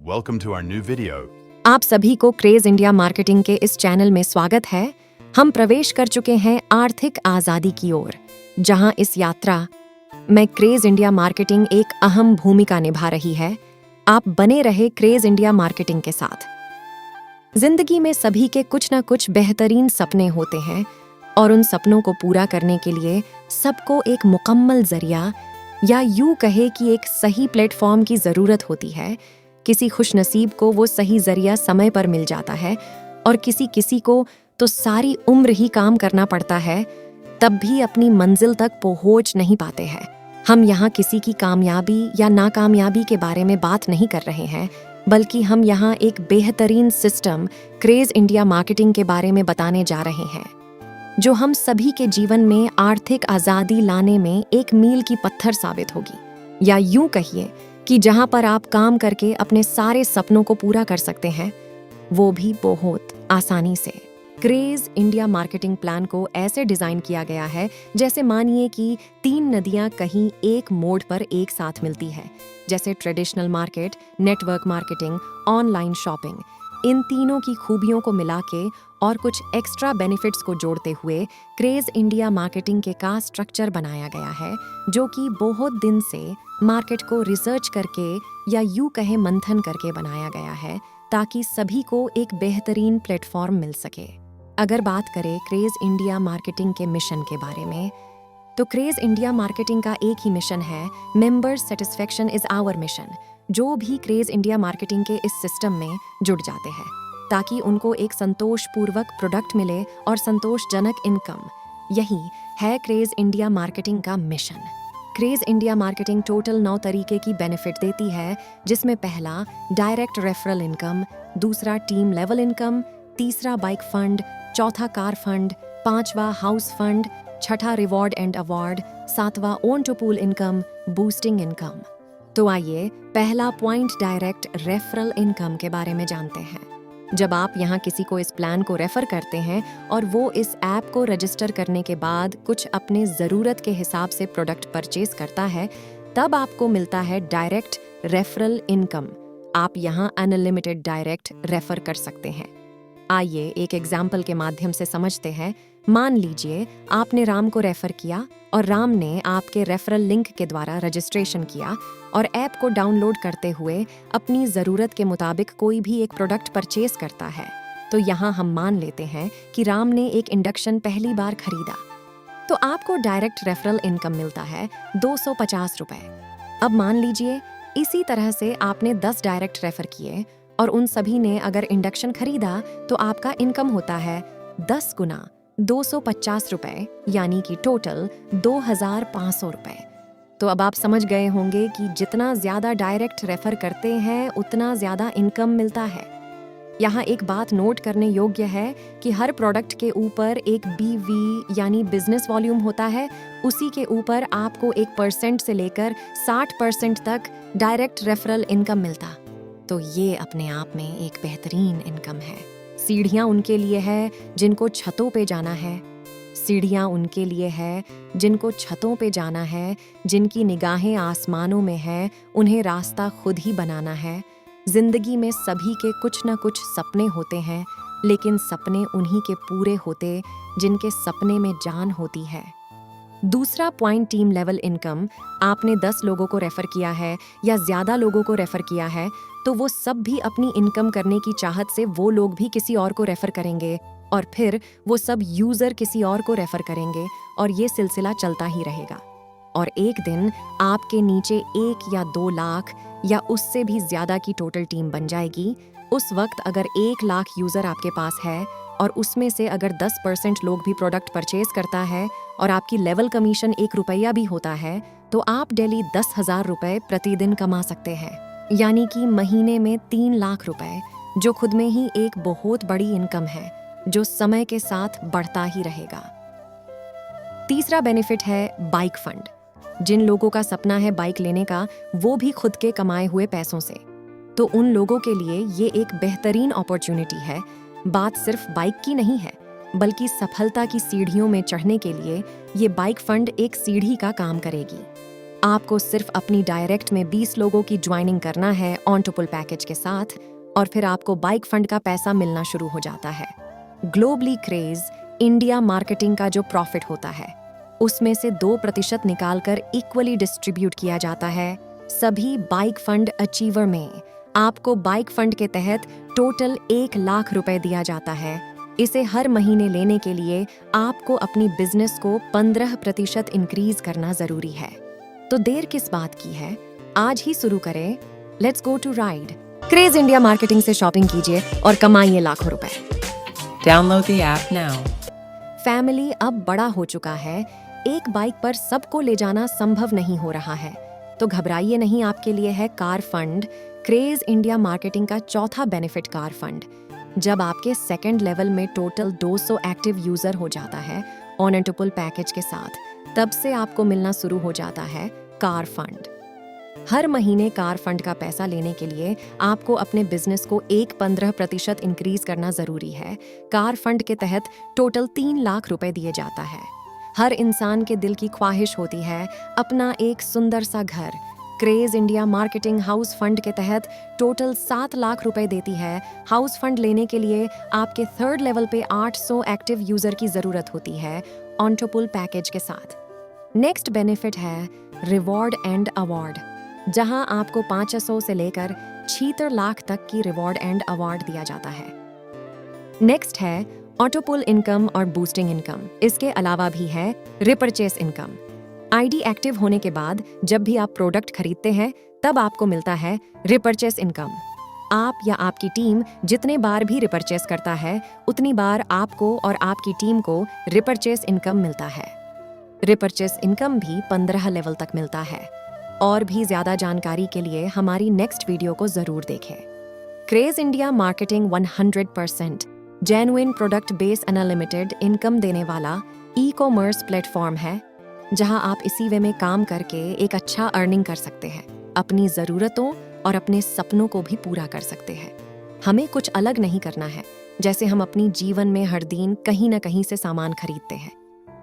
Welcome to our new video. आप सभी को क्रेज इंडिया मार्केटिंग के इस चैनल में स्वागत है। हम प्रवेश कर चुके हैं आर्थिक आजादी की ओर, जहां इस यात्रा में क्रेज इंडिया मार्केटिंग एक अहम भूमिका निभा रही है। आप बने रहे क्रेज इंडिया मार्केटिंग के साथ। जिंदगी में सभी के कुछ ना कुछ बेहतरीन सपने होते हैं और उन सपनों को पूरा करने के लिए सबको एक मुकम्मल जरिया या यूं कहे कि एक सही प्लेटफॉर्म की जरूरत होती है। किसी खुशनसीब को वो सही जरिया समय पर मिल जाता है और किसी को तो सारी उम्र ही काम करना पड़ता है, तब भी अपनी मंजिल तक पहुंच नहीं पाते हैं। हम यहाँ किसी की कामयाबी या नाकामयाबी के बारे में बात नहीं कर रहे हैं, बल्कि हम यहाँ एक बेहतरीन सिस्टम क्रेज इंडिया मार्केटिंग के बारे में बताने जा रहे हैं, जो हम सभी के जीवन में आर्थिक आजादी लाने में एक मील की पत्थर साबित होगी। या यूं कहिए कि जहां पर आप काम करके अपने सारे सपनों को पूरा कर सकते हैं, वो भी बहुत आसानी से। क्रेज इंडिया मार्केटिंग प्लान को ऐसे डिजाइन किया गया है जैसे मानिए कि 3 नदियां कहीं एक मोड़ पर एक साथ मिलती है, जैसे traditional market, network marketing, online shopping. इन तीनों की खूबियों को मिला के और कुछ एक्स्ट्रा बेनिफिट्स को जोड़ते हुए क्रेज इंडिया मार्केटिंग के का स्ट्रक्चर बनाया गया है, जो कि बहुत दिन से मार्केट को रिसर्च करके या यूं कहे मंथन करके बनाया गया है, ताकि सभी को एक बेहतरीन प्लेटफॉर्म मिल सके। अगर बात करें क्रेज इंडिया मार्केटिंग के मिशन के बारे में, तो क्रेज इंडिया मार्केटिंग का एक ही मिशन है, member satisfaction is our mission. जो भी क्रेज इंडिया मार्केटिंग के इस सिस्टम में जुड़ जाते हैं, ताकि उनको एक संतोषपूर्वक प्रोडक्ट मिले और संतोषजनक इनकम, यही है क्रेज इंडिया मार्केटिंग का mission. Craze India marketing total 9 तरीके की बेनिफिट देती है, जिसमें पहला डायरेक्ट रेफरल इनकम, दूसरा टीम लेवल इनकम, तीसरा बाइक फंड, चौथा कार फंड, पांचवा हाउस फंड, छठा रिवॉर्ड एंड अवार्ड, सातवां own to pool income, boosting income. तो आइए पहला पॉइंट डायरेक्ट रेफरल इनकम के बारे में जानते हैं। जब आप यहाँ किसी को इस प्लान को रेफर करते हैं और वो इस ऐप को रजिस्टर करने के बाद कुछ अपने ज़रूरत के हिसाब से प्रोडक्ट परचेज करता है, तब आपको मिलता है डायरेक्ट रेफरल इनकम। आप यहाँ अनलिमिटेड डायरेक्ट रेफर कर सकते हैं। आइए एक एग्जाम्पल के माध्यम से समझते हैं। मान लीजिए आपने राम को रेफर किया और राम ने आपके रेफरल लिंक के द्वारा रजिस्ट्रेशन किया और ऐप को डाउनलोड करते हुए अपनी ज़रूरत के मुताबिक कोई भी एक प्रोडक्ट परचेज करता है। तो यहाँ हम मान लेते हैं कि राम ने एक इंडक्शन पहली बार खरीदा, तो आपको डायरेक्ट रेफरल इनकम मिलता है 250 रुपए। अब मान लीजिए इसी तरह से आपने 10 डायरेक्ट रेफर किए और उन सभी ने अगर इंडक्शन खरीदा, तो आपका इनकम होता है 10 गुना 250 रुपए, यानी कि टोटल 2500 रुपए। तो अब आप समझ गए होंगे कि जितना ज्यादा डायरेक्ट रेफर करते हैं, उतना ज्यादा इनकम मिलता है। यहाँ एक बात नोट करने योग्य है कि हर प्रोडक्ट के ऊपर एक BV यानी बिजनेस वॉल्यूम होता है। उसी के ऊपर आपको 1% से लेकर 60% तक डायरेक्ट रेफरल इनकम मिलता। तो ये अपने आप में एक बेहतरीन इनकम है। सीढ़ियाँ उनके लिए है जिनको छतों पे जाना है। सीढ़ियाँ उनके लिए है जिनको छतों पे जाना है, जिनकी निगाहें आसमानों में है, उन्हें रास्ता खुद ही बनाना है। जिंदगी में सभी के कुछ ना कुछ सपने होते हैं, लेकिन सपने उन्हीं के पूरे होते जिनके सपने में जान होती है। दूसरा पॉइंट टीम लेवल इनकम। आपने 10 लोगों को रेफर किया है या ज्यादा लोगों को रेफर किया है, तो वो सब भी अपनी इनकम करने की चाहत से वो लोग भी किसी और को रेफर करेंगे और फिर वो सब यूजर किसी और को रेफर करेंगे और ये सिलसिला चलता ही रहेगा। और एक दिन आपके नीचे 1 या 2 लाख या उससे भी ज्यादा की टोटल टीम बन जाएगी। उस वक्त अगर 1 लाख यूजर आपके पास है और उसमें से अगर 10% लोग भी प्रोडक्ट परचेज करता है और आपकी लेवल कमीशन 1 रुपया भी होता है, तो आप डेली 10,000 रुपए प्रतिदिन कमा सकते हैं, यानी कि महीने में 3 लाख रुपए, जो खुद में ही एक बहुत बड़ी इनकम है, जो समय के साथ बढ़ता ही रहेगा। तीसरा बेनिफिट है बाइक फंड। जिन लोगों का सपना है बाइक लेने का, वो भी खुद के कमाए हुए पैसों से, तो उन लोगों के लिए ये एक बेहतरीन अपॉर्चुनिटी है। बात सिर्फ बाइक की नहीं है, बल्कि सफलता की सीढ़ियों में चढ़ने के लिए ये बाइक फंड एक सीढ़ी का काम करेगी। आपको सिर्फ अपनी डायरेक्ट में 20 लोगों की ज्वाइनिंग करना है ऑन टू पुल पैकेज के साथ, और फिर आपको बाइक फंड का पैसा मिलना शुरू हो जाता है। ग्लोबली क्रेज इंडिया मार्केटिंग का जो प्रॉफिट होता है उसमें से 2% निकालकर इक्वली डिस्ट्रीब्यूट किया जाता है सभी बाइक फंड अचीवर में। आपको बाइक फंड के तहत टोटल 1 लाख रुपए दिया जाता है। इसे हर महीने लेने के लिए आपको अपनी बिजनेस को 15% इंक्रीज करना जरूरी है। तो देर किस बात की है, आज ही शुरू करें। Let's go to ride. Craze India marketing से शॉपिंग कीजिए और कमाइए लाखों रुपए। Download the app now. Family अब बड़ा हो चुका है, एक बाइक पर सबको ले जाना संभव नहीं हो रहा है, तो घबराइए नहीं, आपके लिए है car fund. Craze India marketing का चौथा बेनिफिट कार फंड। जब आपके सेकंड लेवल में टोटल 200 एक्टिव यूजर हो जाता है on and to pool package के साथ, तब से आपको मिलना शुरू हो जाता है कार फंड। हर महीने कार फंड का पैसा लेने के लिए आपको अपने बिजनेस को 15% इंक्रीज करना जरूरी है। कार फंड के तहत टोटल 3 लाख रुपए दिए जाता है। हर इंसान के दिल की ख्वाहिश होती है अपना एक सुंदर सा घर। Craze India marketing house fund के तहत टोटल 7 लाख रुपए देती है। हाउस फंड लेने के लिए आपके थर्ड लेवल पे 800 एक्टिव यूजर की जरूरत होती है ऑन टू पुल पैकेज के साथ। नेक्स्ट बेनिफिट है रिवॉर्ड एंड अवार्ड, जहां आपको 500 से लेकर 76 लाख तक की रिवॉर्ड एंड अवार्ड दिया जाता है। नेक्स्ट है ऑटो पुल इनकम और बूस्टिंग इनकम। इसके अलावा भी है रिपर्चेस इनकम। आईडी एक्टिव होने के बाद जब भी आप प्रोडक्ट खरीदते हैं तब आपको मिलता है रिपर्चेस इनकम। आप या आपकी टीम जितने बार भी रिपर्चेस करता है उतनी बार आपको और आपकी टीम को रिपर्चेस इनकम मिलता है। रिपर्चेस इनकम भी 15 लेवल तक मिलता है। और भी ज्यादा जानकारी के लिए हमारी नेक्स्ट वीडियो को जरूर देखें। Craze India marketing 100% genuine product base unlimited income देने वाला ई कॉमर्स प्लेटफॉर्म है, जहां आप इसी वे में काम करके एक अच्छा अर्निंग कर सकते हैं, अपनी ज़रूरतों और अपने सपनों को भी पूरा कर सकते हैं। हमें कुछ अलग नहीं करना है, जैसे हम अपनी जीवन में हर दिन कहीं ना कहीं से सामान खरीदते हैं।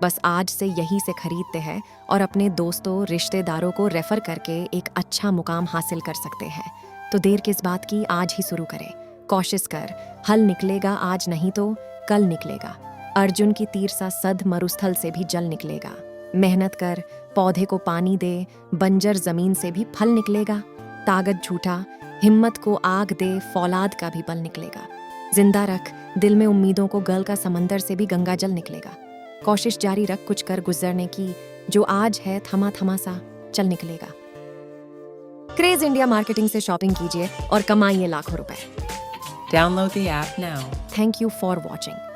बस आज से यही से खरीदते हैं और अपने दोस्तों रिश्तेदारों को रेफर करके एक अच्छा मुकाम हासिल कर सकते हैं। तो देर किस बात की, आज ही शुरू करें। कोशिश कर, हल निकलेगा आज नहीं तो कल निकलेगा। अर्जुन की तीर सा सद मरुस्थल से भी जल निकलेगा। मेहनत कर, पौधे को पानी दे, बंजर जमीन से भी फल निकलेगा। ताकत झूठा, हिम्मत को आग दे, फौलाद का भी बल निकलेगा। जिंदा रख, दिल में उम्मीदों को गल का समंदर से भी गंगा जल निकलेगा। कोशिश जारी रख कुछ कर गुजरने की, जो आज है थमा थमा सा चल निकलेगा। क्रेज इंडिया मार्केटिंग से शॉपिंग कीजिए और कमाइए लाखों रुपए। Download the app now. Thank you for watching.